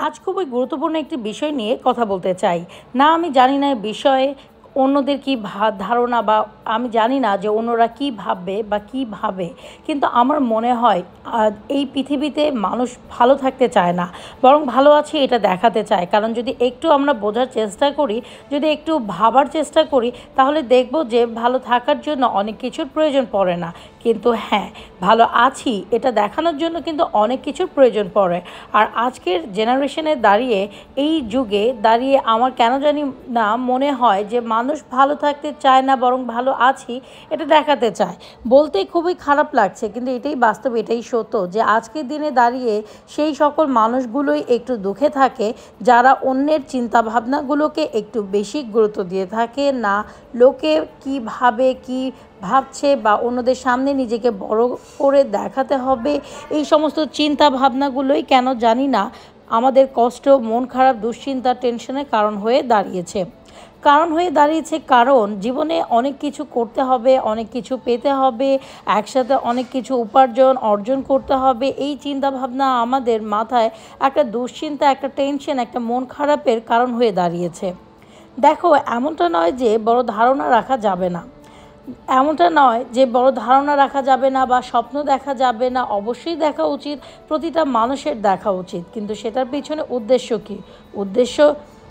আজ খুবই গুরুত্বপূর্ণ একটি বিষয় নিয়ে কথা বলতে চাই। না আমি জানি না এই বিষয়ে অন্যদের কী ধারণা, বা আমি জানি না যে অন্যরা কী ভাববে বা কী ভাবে, কিন্তু আমার মনে হয় এই পৃথিবীতে মানুষ ভালো থাকতে চায় না, বরং ভালো আছে এটা দেখাতে চায়। কারণ যদি একটু আমরা বোঝার চেষ্টা করি, যদি একটু ভাবার চেষ্টা করি, তাহলে দেখব যে ভালো থাকার জন্য অনেক কিছুর প্রয়োজন পড়ে না। কিন্তু হ্যাঁ, ভালো আছি এটা দেখানোর জন্য কিন্তু অনেক কিছুর প্রয়োজন পড়ে। আর আজকের জেনারেশনে দাঁড়িয়ে, এই যুগে দাঁড়িয়ে আমার কেন জানি না মনে হয় যে মানুষ ভালো থাকতে চায় না, বরং ভালো আছি এটা দেখাতে চায়। বলতে খুবই খারাপ লাগছে, কিন্তু এটাই বাস্তব, এটাই সত্য যে আজকের দিনে দাঁড়িয়ে সেই সকল মানুষগুলোই একটু দুঃখে থাকে যারা অন্যের চিন্তাভাবনাগুলোকে একটু বেশি গুরুত্ব দিয়ে থাকে। না লোকে কী ভাবে, কী ভাবছে, বা অন্যদের সামনে নিজেকে বড় করে দেখাতে হবে, এই সমস্ত চিন্তা ভাবনাগুলোই কেন জানি না আমাদের কষ্ট, মন খারাপ, দুশ্চিন্তা, টেনশনের কারণ হয়ে দাঁড়িয়েছে। কারণ জীবনে অনেক কিছু করতে হবে, অনেক কিছু পেতে হবে, একসাথে অনেক কিছু অর্জন করতে হবে। এই চিন্তাভাবনা আমাদের মাথায় একটা দুশ্চিন্তা, একটা টেনশন, একটা মন খারাপের কারণ হয়ে দাঁড়িয়েছে। দেখো, এমনটা নয় যে বড় ধারণা রাখা যাবে না, বা স্বপ্ন দেখা যাবে না। অবশ্যই দেখা উচিত, প্রতিটা মানুষের দেখা উচিত, কিন্তু সেটার পিছনে উদ্দেশ্য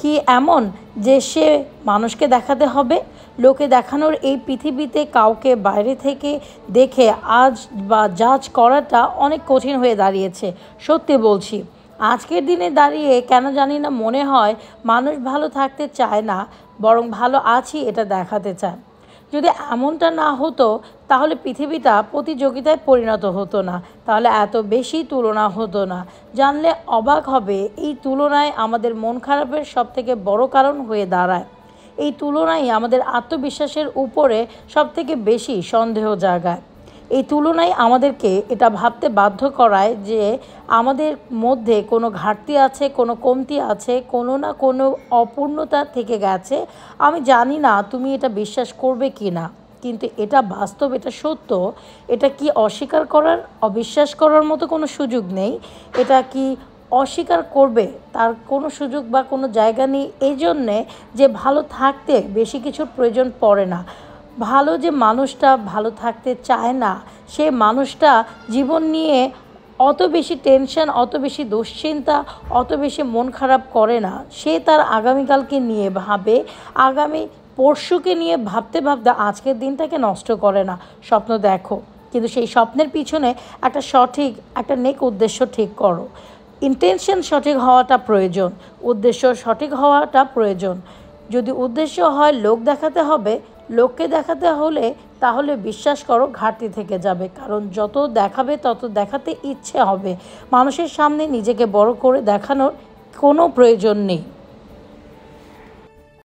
কি এমন যে সে মানুষকে দেখাতে হবে? লোকে দেখানোর এই পৃথিবীতে কাউকে বাইরে থেকে দেখে আজ বা জাজ করাটা অনেক কঠিন হয়ে দাঁড়িয়েছে। সত্যি বলছি, আজকের দিনে দাঁড়িয়ে কেন জানি না মনে হয় মানুষ ভালো থাকতে চায় না, বরং ভালো আছি এটা দেখাতে চায়। যদি এমনটা না হতো, তাহলে পৃথিবীটা প্রতিযোগিতায় পরিণত হতো না, তাহলে এত বেশি তুলনা হতো না। জানলে অবাক হবে, এই তুলনায় আমাদের মন খারাপের সবথেকে বড় কারণ হয়ে দাঁড়ায়। এই তুলনায় আমাদের আত্মবিশ্বাসের উপরে সবথেকে বেশি সন্দেহ জাগায়। এই তুলনায় আমাদেরকে এটা ভাবতে বাধ্য করায় যে আমাদের মধ্যে কোনো ঘাটতি আছে, কোনো কমতি আছে, কোনো না কোনো অপূর্ণতা থেকে গেছে। আমি জানি না তুমি এটা বিশ্বাস করবে কি না, কিন্তু এটা বাস্তব, এটা সত্য। এটা কি অস্বীকার করার, অবিশ্বাস করার মতো কোনো সুযোগ নেই। এটা কি অস্বীকার করবে তার কোনো সুযোগ বা কোনো জায়গা নেই। এই জন্যে যে ভালো থাকতে বেশি কিছুর প্রয়োজন পড়ে না। যে মানুষটা ভালো থাকতে চায় না, সে মানুষটা জীবন নিয়ে অত বেশি টেনশন, অত বেশি দুশ্চিন্তা, অত বেশি মন খারাপ করে না। সে তার আগামীকালকে নিয়ে ভাবে, আগামী পরশুকে নিয়ে ভাবতে ভাবতে আজকের দিনটাকে নষ্ট করে না। স্বপ্ন দেখো, কিন্তু সেই স্বপ্নের পিছনে একটা নেক উদ্দেশ্য ঠিক করো। ইন্টেনশন সঠিক হওয়াটা প্রয়োজন, উদ্দেশ্য সঠিক হওয়াটা প্রয়োজন। যদি উদ্দেশ্য হয় লোককে দেখাতে হলে, তাহলে বিশ্বাস করো ঘাটতি থেকে যাবে। কারণ যত দেখাবে তত দেখাতে ইচ্ছে হবে। মানুষের সামনে নিজেকে বড় করে দেখানোর কোনো প্রয়োজন নেই।